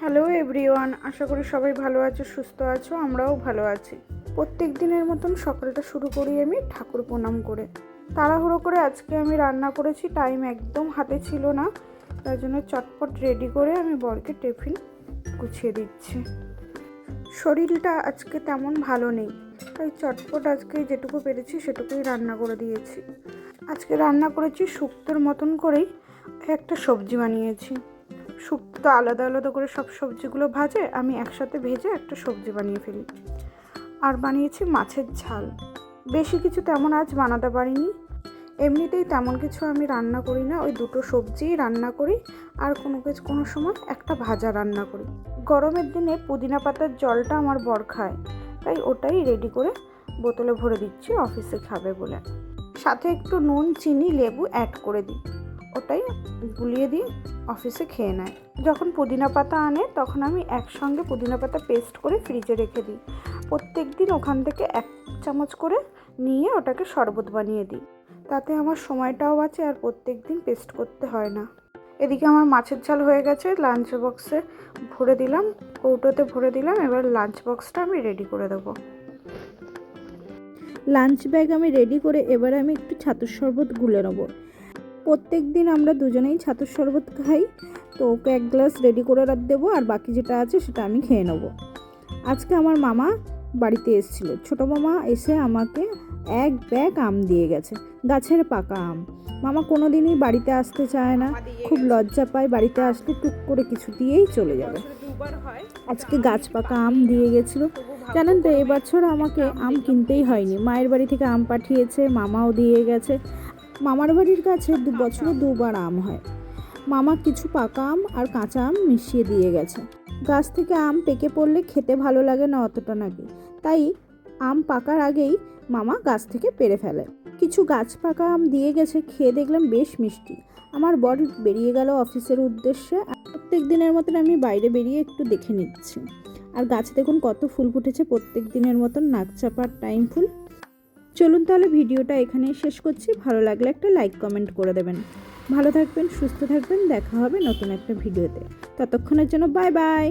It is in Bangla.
হ্যালো এভরিওয়ান, আশা করি সবাই ভালো আছো, সুস্থ আছো। আমরাও ভালো আছি। প্রত্যেক দিনের মতন সকালটা শুরু করি আমি ঠাকুর প্রণাম করে। তাড়াহুড়ো করে আজকে আমি রান্না করেছি, টাইম একদম হাতে ছিল না, তার জন্য চটপট রেডি করে আমি বরকে টিফিন গুছিয়ে দিচ্ছি। শরীরটা আজকে তেমন ভালো নেই, তাই চটপট আজকে যেটুকু পেরেছি সেটুকুই রান্না করে দিয়েছি। আজকে রান্না করেছি শুক্তোর মতন করেই একটা সবজি বানিয়েছি। শুক্তো আলাদা আলাদা করে সব সবজিগুলো ভাজে, আমি একসাথে ভেজে একটা সবজি বানিয়ে ফেলি। আর বানিয়েছি মাছের ঝাল। বেশি কিছু তেমন আজ বানাতে পারিনি, এমনিতেই তেমন কিছু আমি রান্না করি না, ওই দুটো সবজিই রান্না করি আর কোনো সময় একটা ভাজা রান্না করি। গরমের দিনে পুদিনা পাতার জলটা আমার বর খায়, তাই ওটাই রেডি করে বোতলে ভরে দিচ্ছি অফিসে খাবে বলে। সাথে একটু নুন, চিনি, লেবু অ্যাড করে দিই, ওটাই গুলিয়ে দিয়ে অফিসে খেয়ে নেয়। যখন পুদিনা পাতা আনে তখন আমি একসঙ্গে পুদিনা পাতা পেস্ট করে ফ্রিজে রেখে দিই। প্রত্যেক দিন ওখান থেকে 1 চামচ করে নিয়ে ওটাকে শরবত বানিয়ে দিই, তাতে আমার সময়টাও বাঁচে আর প্রত্যেক দিন পেস্ট করতে হয় না। এদিকে আমার মাছের ঝাল হয়ে গেছে, লাঞ্চ বক্সে ভরে দিলাম, কৌটোতে ভরে দিলাম। এবার লাঞ্চ বক্সটা আমি রেডি করে দেবো। লাঞ্চ ব্যাগ আমি রেডি করে এবার আমি একটু ছাতুর শরবত গুলে নেবো। প্রত্যেক দিন আমরা দুজনেই ছাতুর শরবত খাই, তো ওকে 1 গ্লাস রেডি করে দেবো আর বাকি যেটা আছে সেটা আমি খেয়ে নেবো। আজকে আমার মামা বাড়িতে এসেছিল, ছোটো মামা এসে আমাকে 1 ব্যাগ আম দিয়ে গেছে, গাছের পাকা আম। মামা কোনো দিনই বাড়িতে আসতে চায় না, খুব লজ্জা পায়, বাড়িতে আসলে টুক করে কিছু দিয়েই চলে যাবে। আজকে গাছ পাকা আম দিয়ে গেছিলো। জানেন তো, এবছর আমাকে আম কিনতেই হয়নি, মায়ের বাড়ি থেকে আম পাঠিয়েছে, মামাও দিয়ে গেছে। মামার বাড়ির কাছে বছরে 2বার আম হয়। মামা কিছু পাকা আম আর কাঁচা আম মিশিয়ে দিয়ে গেছে। গাছ থেকে আম পেকে পড়লে খেতে ভালো লাগে না অতটা নাকি, তাই আম পাকার আগেই মামা গাছ থেকে পেড়ে ফেলে। কিছু গাছ পাকা আম দিয়ে গেছে, খেয়ে দেখলাম বেশ মিষ্টি। আমার বর বেরিয়ে গেল অফিসের উদ্দেশ্যে। প্রত্যেক দিনের মতন আমি বাইরে বেরিয়ে একটু দেখে নিচ্ছি। আর গাছে দেখুন কত ফুল ফুটেছে, প্রত্যেক দিনের মতন নাকচাপার টাইম ফুল। চলুন তাহলে ভিডিওটা এখানেই শেষ করছি। ভালো লাগলে একটা লাইক কমেন্ট করে দেবেন। ভালো থাকবেন, সুস্থ থাকবেন, দেখা হবে নতুন একটা ভিডিওতে। ততক্ষণের জন্য বাই বাই।